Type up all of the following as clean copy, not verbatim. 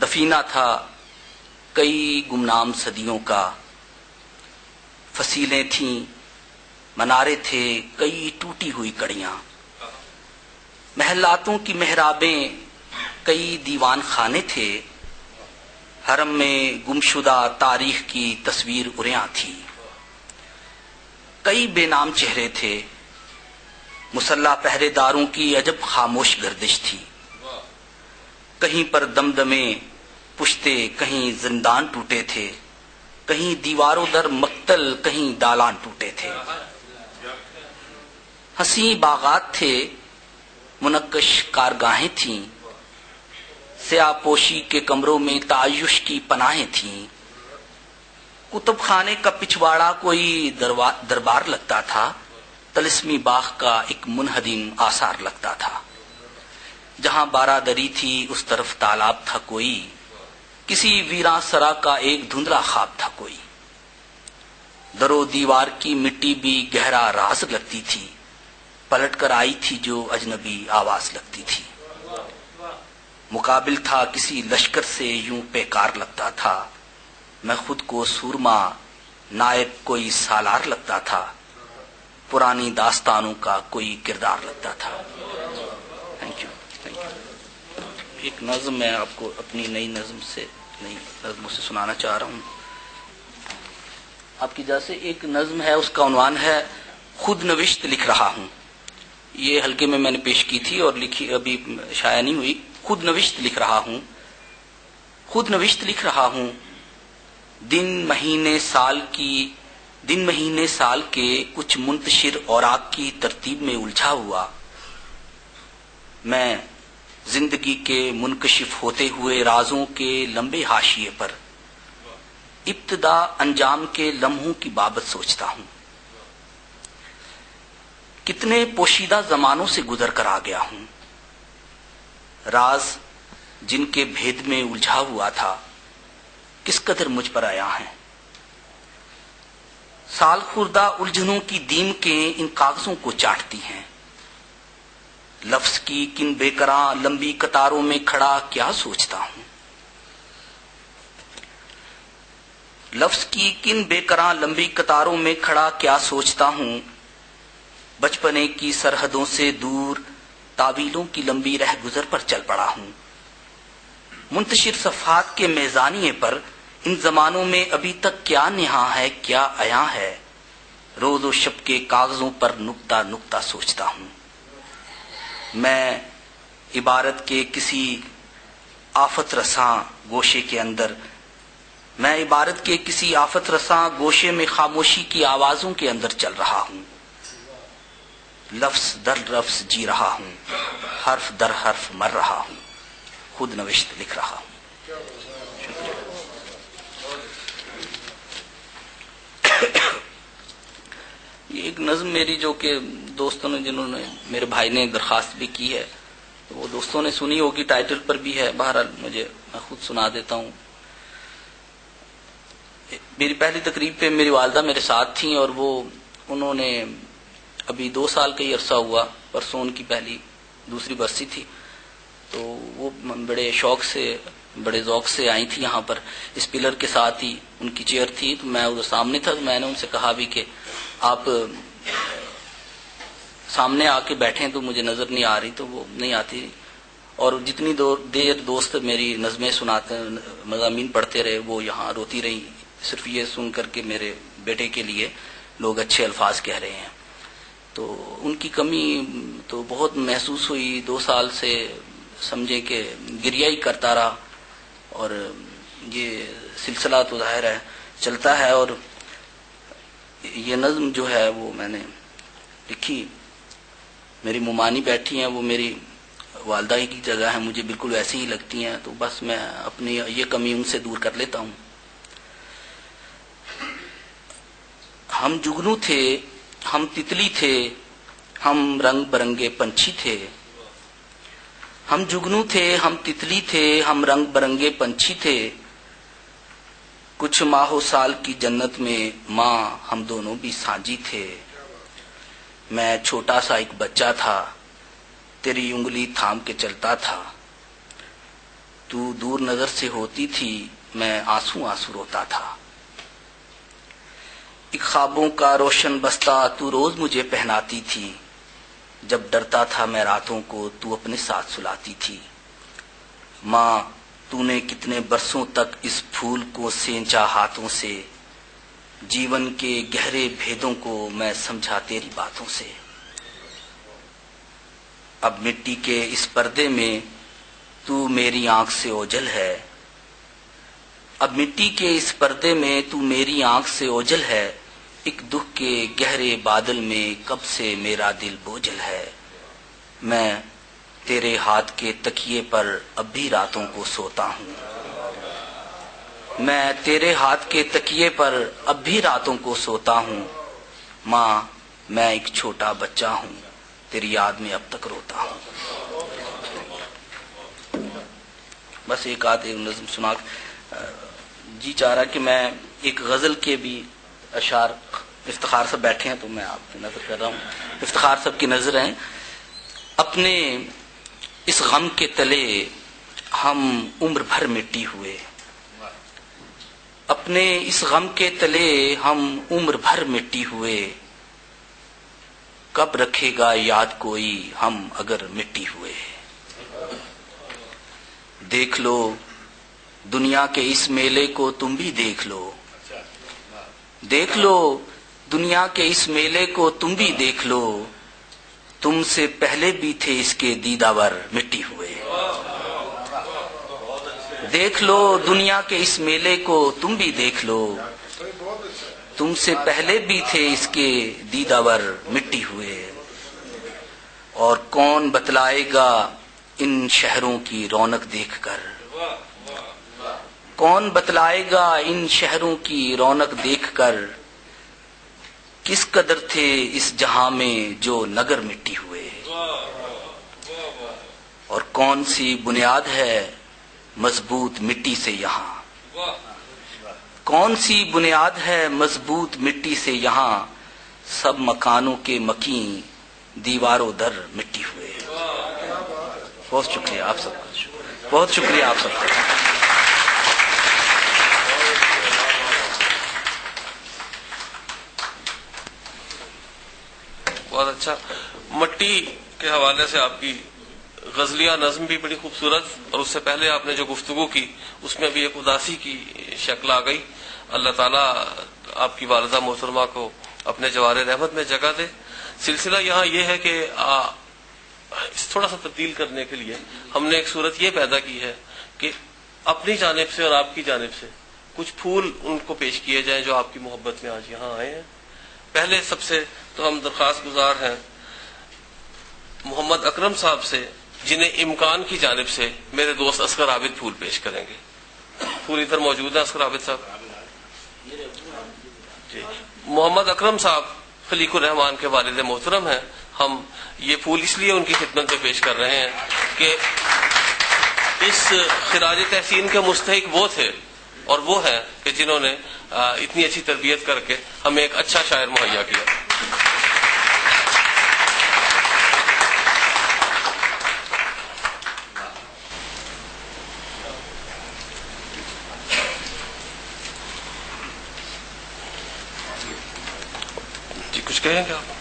سفینہ تھا کئی گمنام صدیوں کا، فصیلیں تھیں، منارے تھے کئی ٹوٹی ہوئی کڑیاں، محلاتوں کی محرابیں کئی دیوان خانے تھے، حرم میں گمشدہ تاریخ کی تصویر عریاں تھی، کئی بے نام چہرے تھے، مسلح پہرے داروں کی عجب خاموش گردش تھی، کہیں پر دمدمے پشتے، کہیں زندان ٹوٹے تھے، کہیں دیواروں در مقتل، کہیں دالان ٹوٹے تھے، حسین باغات تھے، منقش کارگاہیں تھیں، سیاہ پوشی کے کمروں میں تعیش کی پناہیں تھیں، کتب خانے کا پچھواڑا کوئی دربار لگتا تھا، طلسمی باغ کا ایک منہدم آثار لگتا تھا، جہاں بارادری تھی اس طرف تالاب تھا کوئی، کسی ویراں سرا کا ایک دھندلا خواب تھا کوئی، درو دیوار کی مٹی بھی گہرا راز لگتی تھی، پلٹ کر آئی تھی جو اجنبی آواز لگتی تھی، مقابل تھا کسی لشکر سے یوں پیکار لگتا تھا، میں خود کو سورما نائب کوئی سالار لگتا تھا، پرانی داستانوں کا کوئی کردار لگتا تھا۔ Thank you. ایک نظم میں آپ کو اپنی نئی نظموں سے سنانا چاہ رہا ہوں۔ آپ کی اجازت سے ایک نظم ہے، اس کا عنوان ہے خود نوشت لکھ رہا ہوں۔ یہ حلقے میں نے پیش کی تھی اور لکھی ابھی شائع نہیں ہوئی۔ خود نوشت لکھ رہا ہوں، خود نوشت لکھ رہا ہوں، دن مہینے سال کے کچھ منتشر اوراق کی ترتیب میں الجھا ہوا، میں زندگی کے منکشف ہوتے ہوئے رازوں کے لمبے حاشیے پر ابتدا انجام کے لمحوں کی بابت سوچتا ہوں، کتنے پوشیدہ زمانوں سے گزر کر آ گیا ہوں، راز جن کے بھید میں الجھا ہوا تھا کس قدر مجھ پر آیا ہیں، سال خوردہ الجھنوں کی دیم کے ان کاغذوں کو چاٹتی ہیں، لفظ کی کن بے کراں لمبی قطاروں میں کھڑا کیا سوچتا ہوں، لفظ کی کن بے کراں لمبی قطاروں میں کھڑا کیا سوچتا ہوں، بچپنے کی سرحدوں سے دور تعویلوں کی لمبی رہ گزر پر چل پڑا ہوں، منتشر صفحات کے میزانیے پر ان زمانوں میں ابھی تک کیا نہاں ہے کیا عیاں ہے، روز و شب کے کاغذوں پر نقطہ نقطہ سوچتا ہوں، میں عبارت کے کسی آفت رساں گوشے کے اندر، میں عبارت کے کسی آفت رساں گوشے میں خاموشی کی آوازوں کے اندر چل رہا ہوں، لفظ در لفظ جی رہا ہوں، حرف در حرف مر رہا ہوں، خود نوشت لکھ رہا ہوں۔ یہ ایک نظم میری جو کہ دوستوں نے، جنہوں نے، میرے بھائی نے درخواست بھی کی ہے، تو وہ دوستوں نے سنی ہوگی، ٹائٹل پر بھی ہے، بہرحال میں خود سنا دیتا ہوں۔ میری پہلی تقریب پہ میری والدہ میرے ساتھ تھیں، اور انہوں نے ابھی 2 سال کا ہی عرصہ ہوا، پرسوں ان کی دوسری برسی تھی، تو وہ بڑے شوق سے، بڑے ذوق سے آئی تھی یہاں پر، اس پلر کے ساتھ ہی ان کی چیئر تھی، تو میں ادھر سامنے تھا، تو میں نے ان سے کہا بھی کہ آپ سامنے آ کے بیٹھیں، تو مجھے نظر نہیں آ رہی، تو وہ نہیں آتی، اور جتنی دیر دوست میری نظمیں سناتے، مضامین پڑھتے رہے، وہ یہاں روتی رہی، صرف یہ سن کر کے میرے بیٹے کے لیے لوگ اچھے الفاظ کہہ رہے ہیں، تو ان کی کمی تو بہت محسوس ہوئی۔ 2 سال سے سمجھے کہ گریہ ہی کرتا رہا، اور یہ سلسلہ تو ظاہر ہے چلتا ہے، اور یہ نظم جو ہے وہ میں نے لکھی، میری ممانی بیٹھی ہیں، وہ میری والدہ ہی کی جگہ ہے، مجھے بالکل ویسے ہی لگتی ہیں، تو بس میں اپنی یہ کمی ان سے دور کر لیتا ہوں۔ ہم جگنو تھے، ہم تتلی تھے، ہم رنگ برنگے پنچھی تھے، ہم جگنو تھے، ہم تتلی تھے، ہم رنگ برنگے پنچھی تھے، کچھ ماہ و سال کی جنت میں ماں ہم دونوں بھی سانجی تھے، میں چھوٹا سا ایک بچہ تھا، تیری انگلی تھام کے چلتا تھا، تو دور نظر سے ہوتی تھی، میں آنسو آنسو روتا تھا۔ ایک خوابوں کا روشن بستہ تو روز مجھے پہناتی تھی، جب ڈرتا تھا میں راتوں کو تو اپنے ساتھ سلاتی تھی۔ ماں، تو نے کتنے برسوں تک اس پھول کو سینچا ہاتھوں سے، جیون کے گہرے بھیدوں کو میں سمجھا تیری باتوں سے۔ اب مٹی کے اس پردے میں تو میری آنکھ سے اوجھل ہے، اب مٹی کے اس پردے میں تو میری آنکھ سے اوجھل ہے، ایک دکھ کے گہرے بادل میں کب سے میرا دل بوجھل ہے۔ میں تیرے ہاتھ کے تکیے پر اب بھی راتوں کو سوتا ہوں، میں تیرے ہاتھ کے تکیے پر اب بھی راتوں کو سوتا ہوں۔ ماں، میں ایک چھوٹا بچہ ہوں، تیری یاد میں اب تک روتا ہوں۔ بس ایک آدھ نظم سنا جی چاہ رہا کہ میں ایک غزل کے بھی اشعار، افتخار صاحب بیٹھے ہیں تو میں آپ کی نظر کر رہا ہوں، افتخار صاحب کی نظر ہیں۔ اپنے اس غم کے تلے ہم عمر بھر مٹی ہوئے، اپنے اس غم کے تلے ہم عمر بھر مٹی ہوئے، کب رکھے گا یاد کوئی ہم اگر مٹی ہوئے۔ دیکھ لو دنیا کے اس میلے کو تم بھی دیکھ لو، دیکھ لو دنیا کے اس میلے کو تم بھی دیکھ لو، تم سے پہلے بھی تھے اس کے دیداور مٹی ہوئے۔ دیکھ لو دنیا کے اس میلے کو تم بھی دیکھ لو، تم سے پہلے بھی تھے اس کے دیداور مٹی ہوئے۔ اور کون بتلائے گا ان شہروں کی رونق دیکھ کر، کون بتلائے گا ان شہروں کی رونق دیکھ کر، کس قدر تھے اس جہاں میں جو نگر مٹی ہوئے۔ اور کون سی بنیاد ہے مضبوط مٹی سے یہاں، کون سی بنیاد ہے مضبوط مٹی سے یہاں، سب مکانوں کے مکین دیواروں در مٹی ہوئے۔ بہت شکریہ آپ سب کا، بہت شکریہ آپ سب کا۔ بہت اچھا۔ مٹی کے حوالے سے آپ کی غزلیہ نظم بھی بڑی خوبصورت، اور اس سے پہلے آپ نے جو گفتگو کی اس میں بھی ایک اداسی کی شکل آ گئی۔ اللہ تعالیٰ آپ کی والدہ محترمہ کو اپنے جوار رحمت میں جگہ دے۔ سلسلہ یہاں یہ ہے کہ تھوڑا سا تبدیل کرنے کے لیے ہم نے ایک صورت یہ پیدا کی ہے کہ اپنی جانب سے اور آپ کی جانب سے کچھ پھول ان کو پیش کیے جائیں جو آپ کی محبت میں آج یہاں آئے ہیں۔ پہلے سب سے تو ہم درخواست گزار ہیں محمد اکرم صاحب سے، جنہیں امکان کی جانب سے میرے دوست اصغر عابد پھول پیش کریں گے۔ پھول ادھر موجود ہیں اصغر عابد صاحب جی۔ محمد اکرم صاحب خلیق الرحمان کے والد محترم ہیں۔ ہم یہ پھول اس لیے ان کی خدمت میں پیش کر رہے ہیں کہ اس خراج تحسین کے مستحق وہ تھے اور وہ ہیں کہ جنہوں نے اتنی اچھی تربیت کر کے ہمیں ایک اچھا شاعر مہیا کیا۔ جی کچھ کہیں گے آپ؟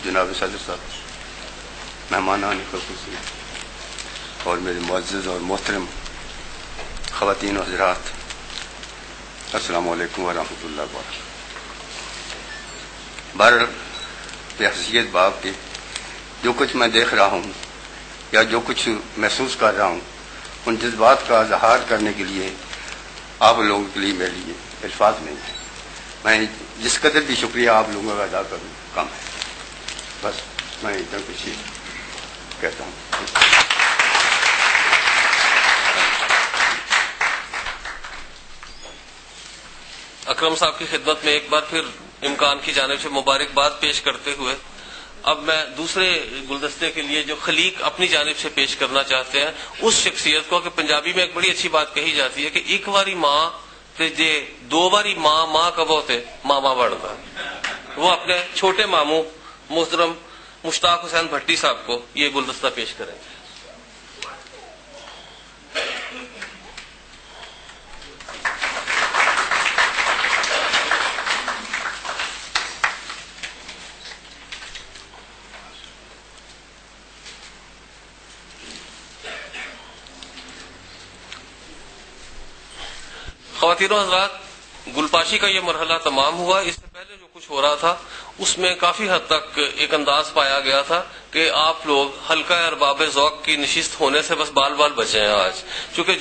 جناب صدر صاحب، مہمانان خصوصی اور میرے معزز اور محترم خواتین و حضرات، السلام علیکم ورحمۃ اللہ وبرکاتہ۔ بہرحال بحیثیت باپ کے جو کچھ میں دیکھ رہا ہوں یا جو کچھ محسوس کر رہا ہوں، ان جذبات کا اظہار کرنے کے لیے آپ لوگوں کے لیے میرے لیے الفاظ نہیں ہے۔ میں جس قدر بھی شکریہ آپ لوگوں کا ادا کروں کم ہے۔ بس میں اتنا کچھ ہی کہتا ہوں۔ اکرم صاحب کی خدمت میں ایک بار پھر امکان کی جانب سے مبارکباد پیش کرتے ہوئے اب میں دوسرے گلدستے کے لیے جو خلیق اپنی جانب سے پیش کرنا چاہتے ہیں اس شخصیت کو، کہ پنجابی میں ایک بڑی اچھی بات کہی جاتی ہے کہ ایک باری ماں تے جے دو باری ماں کبو تے ماما بڑھتا، وہ اپنے چھوٹے ماموں محترم مشتاق حسین بھٹی صاحب کو یہ گلدستہ پیش کریں. خواتین و حضرات، گلپاشی کا یہ مرحلہ تمام ہوا. اس سے پہلے جو کچھ ہو رہا تھا اس میں کافی حد تک ایک انداز پایا گیا تھا کہ آپ لوگ حلقہ ارباب ذوق کی نشست ہونے سے بس بال بال بچے ہیں آج، چونکہ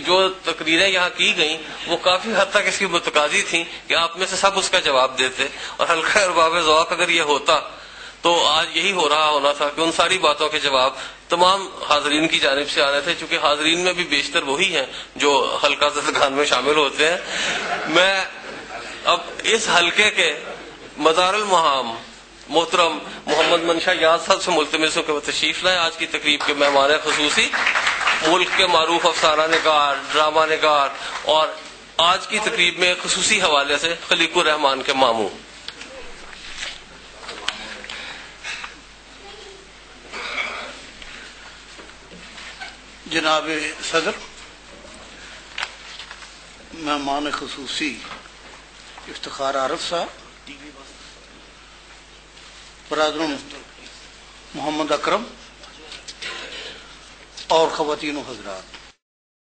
جو تقریریں یہاں کی گئیں وہ کافی حد تک اس کی متقاضی تھیں کہ آپ میں سے سب اس کا جواب دیتے، اور حلقہ ارباب ذوق اگر یہ ہوتا تو آج یہی ہو رہا ہونا تھا کہ ان ساری باتوں کے جواب تمام حاضرین کی جانب سے آنے تھے، چونکہ حاضرین میں بھی بیشتر وہی ہیں جو حلقہ زدگان میں شامل ہوتے ہیں. میں اب اس حلقے کے مدار المہام محترم محمد منشا یاد صاحب سے ملتمس ہوں کہ وہ تشریف لائیں. آج کی تقریب کے مہمان خصوصی ملک کے معروف افسانہ نگار، ڈرامہ نگار، اور آج کی تقریب میں خصوصی حوالے سے خلیق الرحمان کے ماموں. جناب صدر، مہمان خصوصی افتخار عارف صاحب، برادرم محمد اکرم اور خواتین و حضرات،